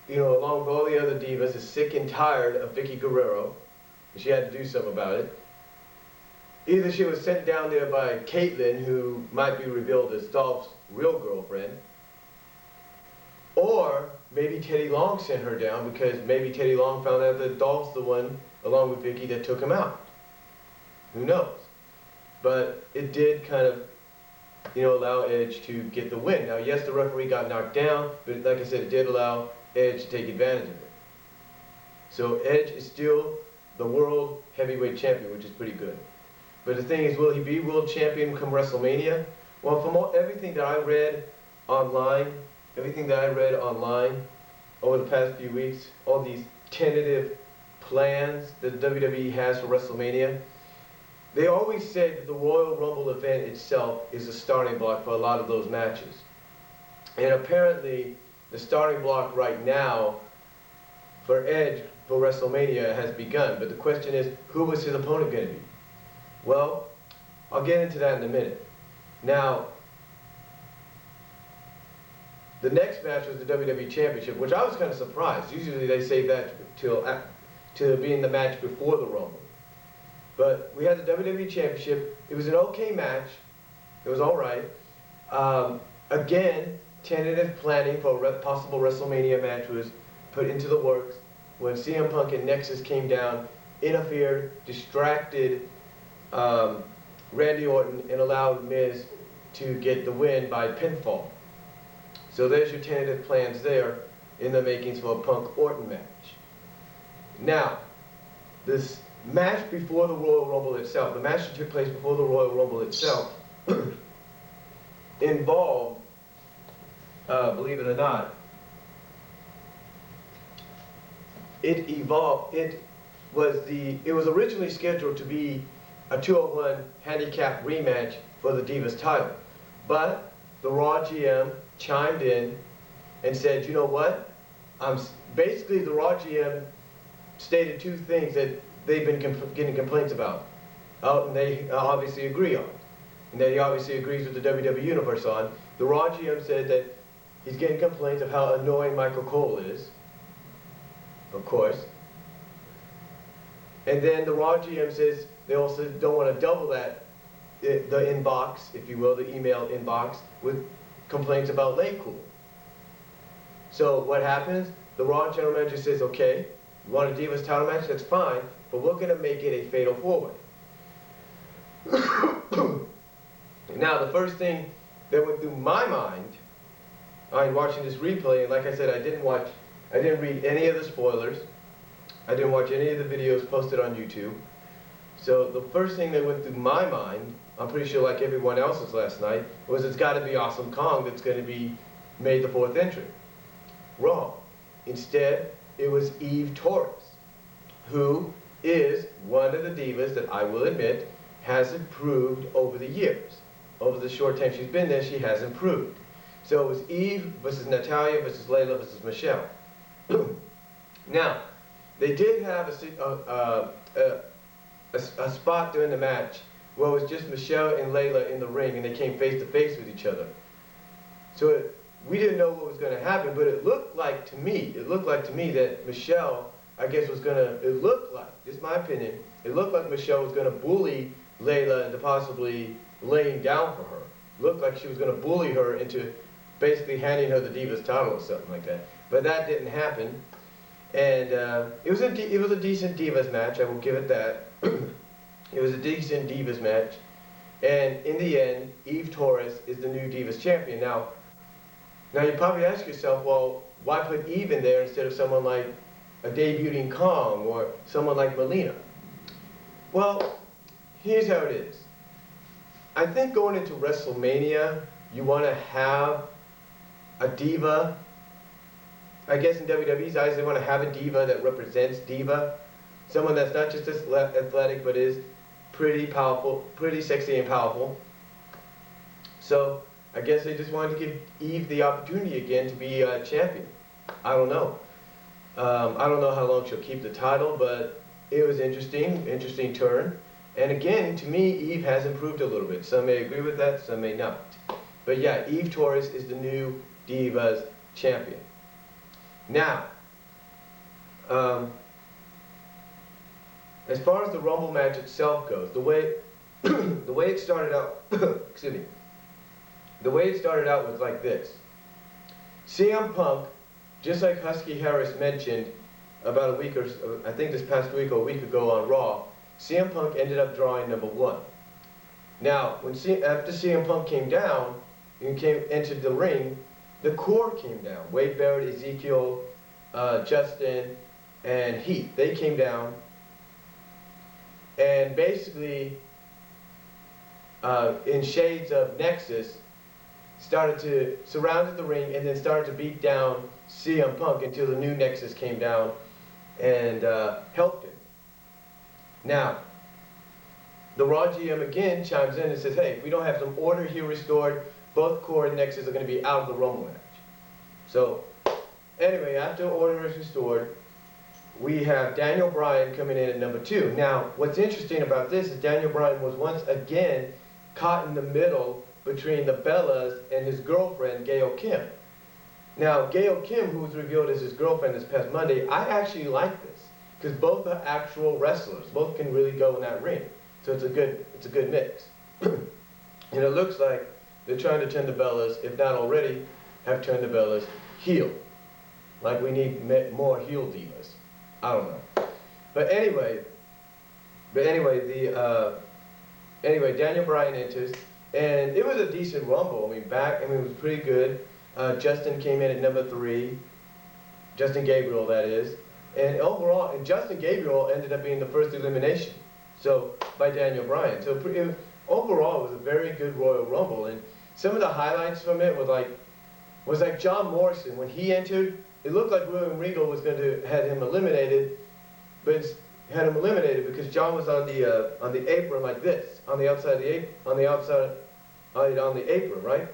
you know, along with all the other divas, is sick and tired of Vicky Guerrero. She had to do something about it. Either she was sent down there by Caitlyn, who might be revealed as Dolph's real girlfriend, or maybe Teddy Long sent her down because maybe Teddy Long found out that Dolph's the one, along with Vicky, that took him out. Who knows? But it did kind of, you know, allow Edge to get the win. Now, yes, the referee got knocked down, but like I said, it did allow Edge to take advantage of it. So Edge is still the world heavyweight champion, which is pretty good. But the thing is, will he be world champion come WrestleMania? Well, from everything that I read online, over the past few weeks, all these tentative plans that WWE has for WrestleMania, they always said that the Royal Rumble event itself is a starting block for a lot of those matches. And apparently, the starting block right now for Edge for WrestleMania has begun. But the question is, who was his opponent going to be? Well, I'll get into that in a minute. Now, the next match was the WWE Championship, which I was kind of surprised. Usually they save that to being the match before the Rumble. But we had the WWE Championship. It was an okay match. It was all right. Again, tentative planning for a possible WrestleMania match was put into the works when CM Punk and Nexus came down, interfered, distracted Randy Orton, and allowed Miz to get the win by pinfall. So there's your tentative plans there in the makings for a Punk-Orton match. Now, this match before the Royal Rumble itself, the match that took place before the Royal Rumble itself, involved, believe it or not, it was originally scheduled to be a 201 handicap rematch for the Divas title. But the Raw GM chimed in and said, you know what? Basically, the Raw GM stated two things that they've been getting complaints about, and they obviously agree on, and that he obviously agrees with the WWE Universe on. The Raw GM said that he's getting complaints of how annoying Michael Cole is, of course. And then the Raw GM says they also don't want to double that, the inbox, if you will, the email inbox, with complaints about Lay Cool. So what happens? The Raw general manager says, okay, you want a Divas title match? That's fine, but we're going to make it a fatal four-way. Now, the first thing that went through my mind, I'm watching this replay, and like I said, I didn't read any of the spoilers. I didn't watch any of the videos posted on YouTube. So the first thing that went through my mind, I'm pretty sure like everyone else's last night, was it's got to be Awesome Kong that's going to be made the fourth entrant. Wrong. Instead, it was Eve Torres, who is one of the divas that I will admit has improved over the years. Over the short time she's been there, she has improved. So it was Eve versus Natalya versus Layla versus Michelle. Now, they did have a spot during the match where it was just Michelle and Layla in the ring, and they came face to face with each other. So we didn't know what was going to happen, but it looked like to me that Michelle, I guess, was going to, it looked like, just my opinion, it looked like Michelle was going to bully Layla into possibly laying down for her. It looked like she was going to bully her into basically handing her the Divas title or something like that. But that didn't happen. And it was a decent Divas match, I will give it that. It was a decent Divas match. And in the end, Eve Torres is the new Divas champion. Now you probably ask yourself, well, why put Eve in there instead of someone like a debuting Kong or someone like Melina? Well, here's how it is. I think going into WrestleMania, you want to have a diva. I guess in WWE's eyes, they want to have a diva that represents diva. Someone that's not just athletic, but is pretty powerful, pretty sexy and powerful. So I guess they just wanted to give Eve the opportunity again to be a champion. I don't know. I don't know how long she'll keep the title, but it was interesting turn. And again, to me, Eve has improved a little bit. Some may agree with that, some may not. But yeah, Eve Torres is the new Divas champion. Now, as far as the Rumble match itself goes, the way the way it started out, excuse me, the way it started out was like this. CM Punk, just like Husky Harris mentioned about a week or so, I think this past week or a week ago on Raw, CM Punk ended up drawing number 1. Now, after CM Punk came down and entered the ring, the core came down. Wade Barrett, Ezekiel, Justin, and Heath. They came down and basically, in shades of Nexus, started to surround the ring and then started to beat down CM Punk until the new Nexus came down and helped him. Now, the Raw GM again chimes in and says, hey, if we don't have some order here restored, both core and Nexus are going to be out of the Rumble match. So, anyway, after order is restored, we have Daniel Bryan coming in at number 2. Now, what's interesting about this is Daniel Bryan was once again caught in the middle between the Bellas and his girlfriend, Gail Kim. Now, Gail Kim, who was revealed as his girlfriend this past Monday, I actually like this because both are actual wrestlers. Both can really go in that ring. So it's a good mix. And it looks like they're trying to turn the Bellas, if not already, have turned the Bellas heel. Like we need more heel divas. I don't know. But anyway, Daniel Bryan enters, and it was a decent Rumble. I mean, it was pretty good. Justin came in at number 3. Justin Gabriel, that is. And overall, Justin Gabriel ended up being the first elimination. So, by Daniel Bryan. So, overall, it was a very good Royal Rumble. And some of the highlights from it was like John Morrison. When he entered, it looked like William Regal was going to have him eliminated, but had him eliminated because John was on the apron like this, on the outside of the apron, right?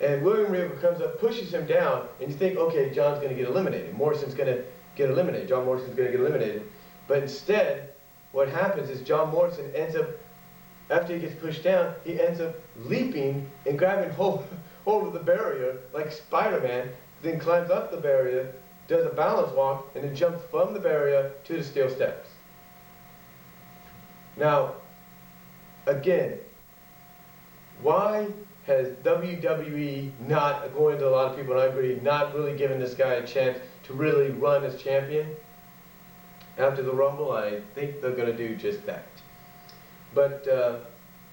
And William Regal comes up, pushes him down, and you think, okay, John's going to get eliminated. Morrison's going to get eliminated. John Morrison's going to get eliminated. But instead, what happens is John Morrison ends up, after he gets pushed down, he ends up leaping and grabbing hold of the barrier like Spider-Man, then climbs up the barrier, does a balance walk, and then jumps from the barrier to the steel steps. Now, again, why has WWE not, according to a lot of people, and I agree, not really given this guy a chance to really run as champion? After the Rumble, I think they're going to do just that. But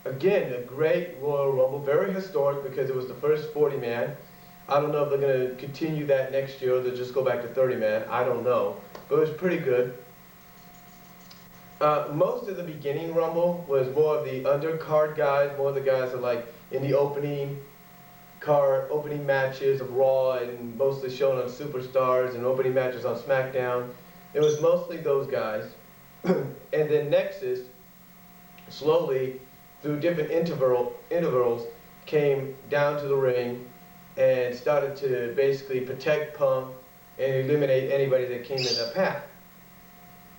again, a great Royal Rumble, very historic because it was the first 40-man. I don't know if they're going to continue that next year or they'll just go back to 30-man. I don't know. But it was pretty good. Most of the beginning Rumble was more of the undercard guys, more of the guys that like in the opening matches of Raw and mostly shown on Superstars and opening matches on SmackDown. It was mostly those guys. And then Nexus, slowly, through different intervals, came down to the ring and started to basically protect Punk and eliminate anybody that came in their path.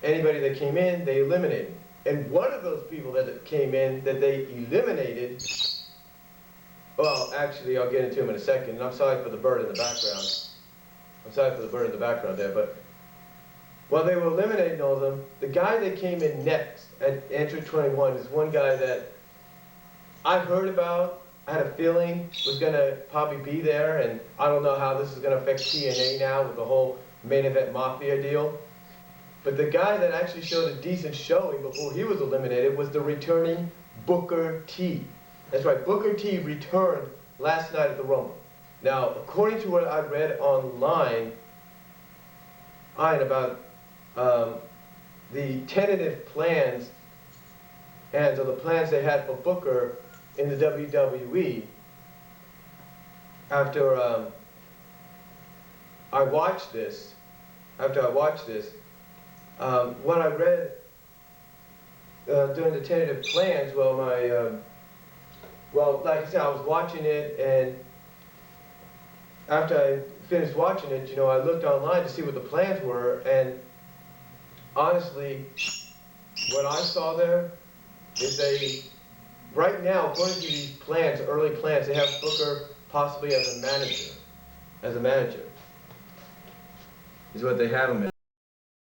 Anybody that came in, they eliminated. And one of those people that came in that they eliminated, well, actually, I'll get into him in a second. And I'm sorry for the bird in the background. I'm sorry for the bird in the background there, but while they were eliminating all of them, the guy that came in next at entry 21 is one guy that I heard about, I had a feeling was going to probably be there, and I don't know how this is going to affect TNA now with the whole main event Mafia deal. But the guy that actually showed a decent showing before he was eliminated was the returning Booker T. That's right, Booker T returned last night at the Rumble. Now, according to what I read online about the tentative plans or the plans they had for Booker in the WWE, after I watched this, what I read during the tentative plans, well, like I said, I was watching it, and after I finished watching it, I looked online to see what the plans were, and honestly, what I saw there is right now, according to these plans, early plans, they have Booker possibly as a manager. is what they have them in.